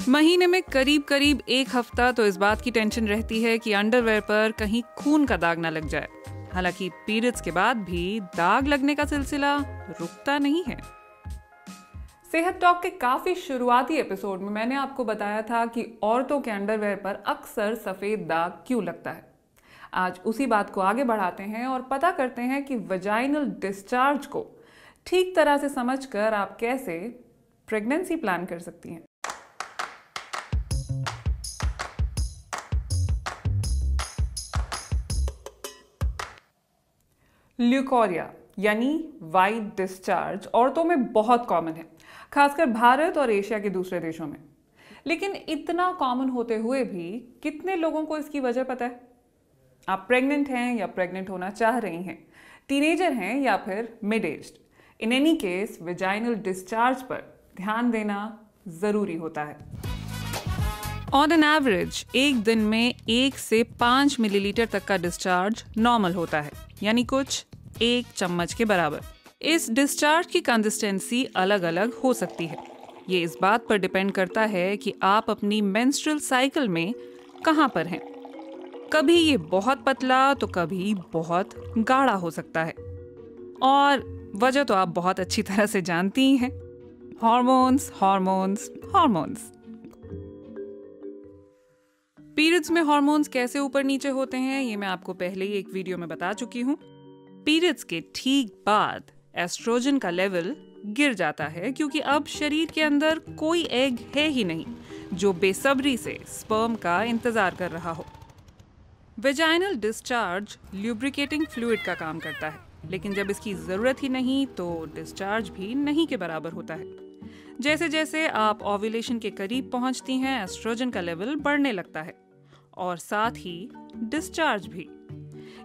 महीने में करीब करीब एक हफ्ता तो इस बात की टेंशन रहती है कि अंडरवेयर पर कहीं खून का दाग ना लग जाए। हालांकि पीरियड्स के बाद भी दाग लगने का सिलसिला रुकता नहीं है। सेहत टॉक के काफी शुरुआती एपिसोड में मैंने आपको बताया था कि औरतों के अंडरवेयर पर अक्सर सफेद दाग क्यों लगता है। आज उसी बात को आगे बढ़ाते हैं और पता करते हैं कि वजाइनल डिस्चार्ज को ठीक तरह से समझकर आप कैसे प्रेगनेंसी प्लान कर सकती हैं। ल्यूकोरिया यानी वाइट डिस्चार्ज औरतों में बहुत कॉमन है, खासकर भारत और एशिया के दूसरे देशों में। लेकिन इतना कॉमन होते हुए भी कितने लोगों को इसकी वजह पता है? आप प्रेग्नेंट हैं या प्रेग्नेंट होना चाह रही हैं, टीनेजर हैं या फिर mid aged, in any case vaginal discharge पर ध्यान देना जरूरी होता है। ऑन एन एवरेज एक दिन में 1 से 5 मिलीलीटर तक का डिस्चार्ज नॉर्मल होता है, यानी कुछ 1 चम्मच के बराबर। इस डिस्चार्ज की कंसिस्टेंसी अलग अलग हो सकती है। ये इस बात पर डिपेंड करता है कि आप अपनी मेंस्ट्रुअल साइकिल में कहाँ पर हैं। कभी ये बहुत पतला तो कभी बहुत गाढ़ा हो सकता है, और वजह तो आप बहुत अच्छी तरह से जानती ही हैं। Hormones hormones hormones. पीरियड्स में हार्मोन्स कैसे ऊपर नीचे होते हैं ये मैं आपको पहले ही एक वीडियो में बता चुकी हूँ। पीरियड्स के ठीक बाद एस्ट्रोजन का लेवल गिर जाता है, क्योंकि अब शरीर के अंदर कोई एग है ही नहीं जो बेसब्री से स्पर्म का इंतजार कर रहा हो। वेजाइनल डिस्चार्ज ल्यूब्रिकेटिंग फ्लूइड का काम करता है, लेकिन जब इसकी जरूरत ही नहीं तो डिस्चार्ज भी नहीं के बराबर होता है। जैसे जैसे आप ओव्यूलेशन के करीब पहुंचती हैं, एस्ट्रोजन का लेवल बढ़ने लगता है और साथ ही डिस्चार्ज भी।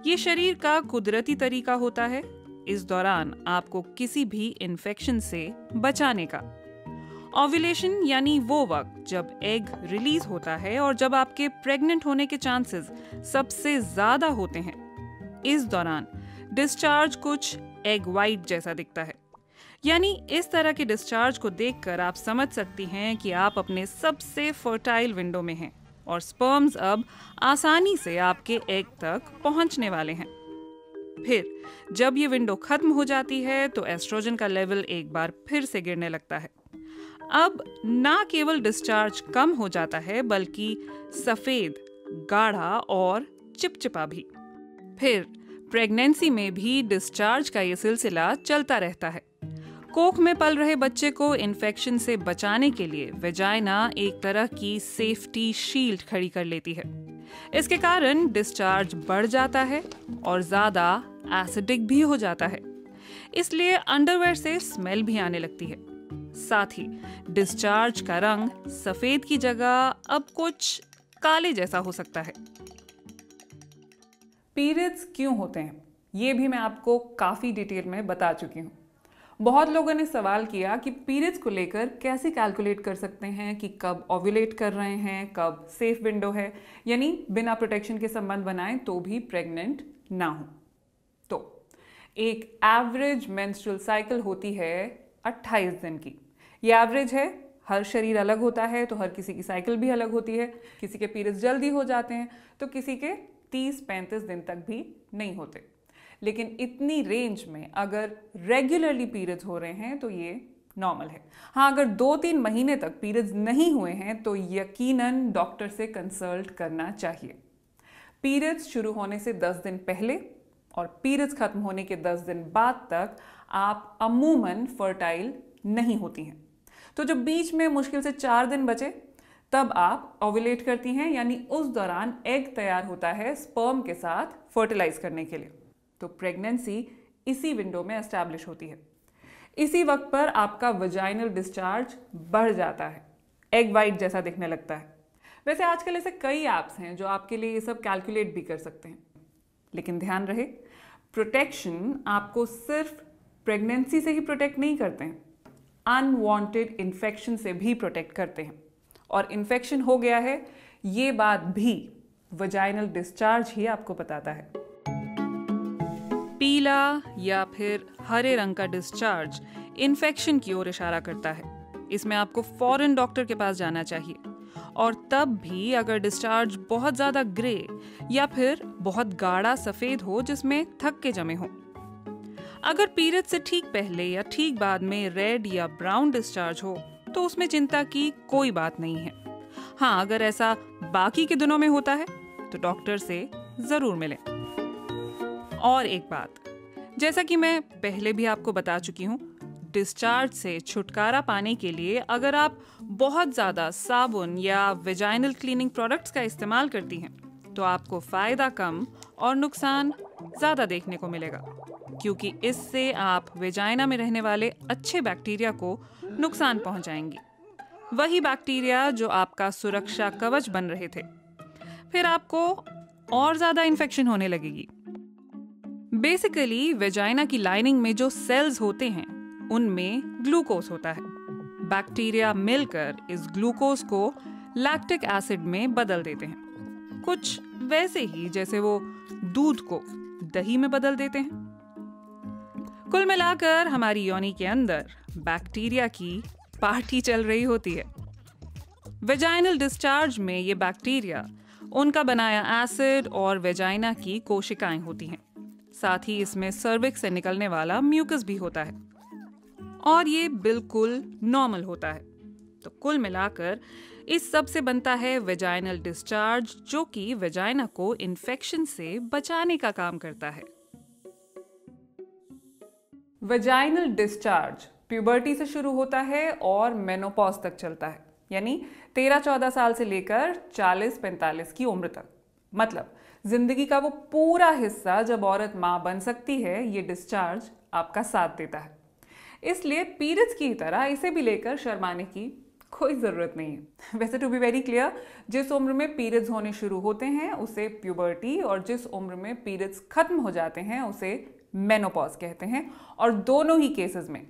ये शरीर का कुदरती तरीका होता है इस दौरान आपको किसी भी इन्फेक्शन से बचाने का। ओव्यूलेशन यानी वो वक्त जब एग रिलीज होता है और जब आपके प्रेग्नेंट होने के चांसेस सबसे ज्यादा होते हैं। इस दौरान डिस्चार्ज कुछ एग वाइट जैसा दिखता है, यानी इस तरह के डिस्चार्ज को देखकर आप समझ सकती हैं कि आप अपने सबसे फर्टाइल विंडो में हैं और स्पर्म्स अब आसानी से आपके एग तक पहुंचने वाले हैं। फिर जब ये विंडो खत्म हो जाती है तो एस्ट्रोजन का लेवल एक बार फिर से गिरने लगता है। अब ना केवल डिस्चार्ज कम हो जाता है, बल्कि सफेद, गाढ़ा और चिपचिपा भी। फिर प्रेगनेंसी में भी डिस्चार्ज का ये सिलसिला चलता रहता है। कोख में पल रहे बच्चे को इन्फेक्शन से बचाने के लिए वेजाइना एक तरह की सेफ्टी शील्ड खड़ी कर लेती है। इसके कारण डिस्चार्ज बढ़ जाता है और ज्यादा एसिडिक भी हो जाता है, इसलिए अंडरवेयर से स्मेल भी आने लगती है। साथ ही डिस्चार्ज का रंग सफेद की जगह अब कुछ काले जैसा हो सकता है। पीरियड्स क्यों होते हैं ये भी मैं आपको काफी डिटेल में बता चुकी हूँ। बहुत लोगों ने सवाल किया कि पीरियड्स को लेकर कैसे कैलकुलेट कर सकते हैं कि कब ओव्यूलेट कर रहे हैं, कब सेफ विंडो है, यानी बिना प्रोटेक्शन के संबंध बनाएं तो भी प्रेग्नेंट ना हो। तो एक एवरेज मेंस्ट्रुअल साइकिल होती है 28 दिन की। ये एवरेज है, हर शरीर अलग होता है तो हर किसी की साइकिल भी अलग होती है। किसी के पीरियड्स जल्दी हो जाते हैं तो किसी के 30-35 दिन तक भी नहीं होते। लेकिन इतनी रेंज में अगर रेगुलरली पीरियड्स हो रहे हैं तो ये नॉर्मल है। हाँ, अगर 2-3 महीने तक पीरियड्स नहीं हुए हैं तो यकीनन डॉक्टर से कंसल्ट करना चाहिए। पीरियड्स शुरू होने से 10 दिन पहले और पीरियड्स खत्म होने के 10 दिन बाद तक आप अमूमन फर्टाइल नहीं होती हैं। तो जब बीच में मुश्किल से 4 दिन बचे तब आप ओव्यूलेट करती हैं, यानी उस दौरान एग तैयार होता है स्पर्म के साथ फर्टिलाइज करने के लिए। तो प्रेगनेंसी इसी विंडो में एस्टैब्लिश होती है। इसी वक्त पर आपका वजाइनल डिस्चार्ज बढ़ जाता है, एग वाइट जैसा दिखने लगता है। वैसे आजकल ऐसे कई ऐप्स हैं जो आपके लिए ये सब कैलकुलेट भी कर सकते हैं। लेकिन ध्यान रहे, प्रोटेक्शन आपको सिर्फ प्रेगनेंसी से ही प्रोटेक्ट नहीं करते हैं, अनवांटेड इन्फेक्शन से भी प्रोटेक्ट करते हैं। और इन्फेक्शन हो गया है ये बात भी वजाइनल डिस्चार्ज ही आपको बताता है। पीला या फिर हरे रंग का डिस्चार्ज इन्फेक्शन की ओर इशारा करता है, इसमें आपको फौरन डॉक्टर के पास जाना चाहिए, और तब भी अगर डिस्चार्ज बहुत ज्यादा ग्रे या फिर बहुत गाढ़ा सफेद हो जिसमें थक्के जमे हो। अगर पीरियड से ठीक पहले या ठीक बाद में रेड या ब्राउन डिस्चार्ज हो तो उसमें चिंता की कोई बात नहीं है। हाँ, अगर ऐसा बाकी के दिनों में होता है तो डॉक्टर से जरूर मिलें। और एक बात, जैसा कि मैं पहले भी आपको बता चुकी हूँ, डिस्चार्ज से छुटकारा पाने के लिए अगर आप बहुत ज्यादा साबुन या वेजाइनल क्लीनिंग प्रोडक्ट्स का इस्तेमाल करती हैं तो आपको फायदा कम और नुकसान ज्यादा देखने को मिलेगा, क्योंकि इससे आप वेजाइना में रहने वाले अच्छे बैक्टीरिया को नुकसान पहुंचाएंगी, वही बैक्टीरिया जो आपका सुरक्षा कवच बन रहे थे। फिर आपको और ज्यादा इन्फेक्शन होने लगेगी। बेसिकली वेजाइना की लाइनिंग में जो सेल्स होते हैं उनमें ग्लूकोज होता है। बैक्टीरिया मिलकर इस ग्लूकोज को लैक्टिक एसिड में बदल देते हैं, कुछ वैसे ही जैसे वो दूध को दही में बदल देते हैं। कुल मिलाकर हमारी योनि के अंदर बैक्टीरिया की पार्टी चल रही होती है। वेजाइनल डिस्चार्ज में ये बैक्टीरिया, उनका बनाया एसिड और वेजाइना की कोशिकाएं होती हैं। साथ ही इसमें सर्विक्स से निकलने वाला म्यूकस भी होता है, और ये बिल्कुल नॉर्मल होता है। तो कुल मिलाकर इस सब से बनता है वेजाइनल डिस्चार्ज, जो कि वेजाइना को इन्फेक्शन से बचाने का काम करता है। वेजाइनल डिस्चार्ज प्यूबर्टी से शुरू होता है और मेनोपॉज तक चलता है, यानी 13-14 साल से लेकर 40-45 की उम्र तक। मतलब जिंदगी का वो पूरा हिस्सा जब औरत मां बन सकती है, ये डिस्चार्ज आपका साथ देता है। इसलिए पीरियड्स की तरह इसे भी लेकर शर्माने की कोई जरूरत नहीं है। वैसे टू बी वेरी क्लियर, जिस उम्र में पीरियड्स होने शुरू होते हैं उसे प्यूबर्टी, और जिस उम्र में पीरियड्स खत्म हो जाते हैं उसे मेनोपॉज कहते हैं। और दोनों ही केसेस में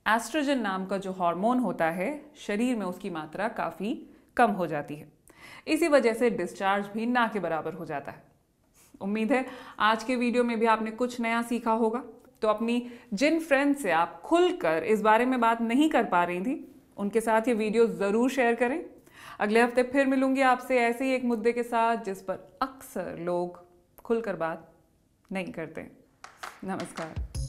एस्ट्रोजन नाम का जो हार्मोन होता है, शरीर में उसकी मात्रा काफी कम हो जाती है। इसी वजह से डिस्चार्ज भी ना के बराबर हो जाता है। उम्मीद है आज के वीडियो में भी आपने कुछ नया सीखा होगा। तो अपनी जिन फ्रेंड से आप खुलकर इस बारे में बात नहीं कर पा रही थी, उनके साथ ये वीडियो जरूर शेयर करें। अगले हफ्ते फिर मिलूंगी आपसे ऐसे ही एक मुद्दे के साथ जिस पर अक्सर लोग खुलकर बात नहीं करते। नमस्कार।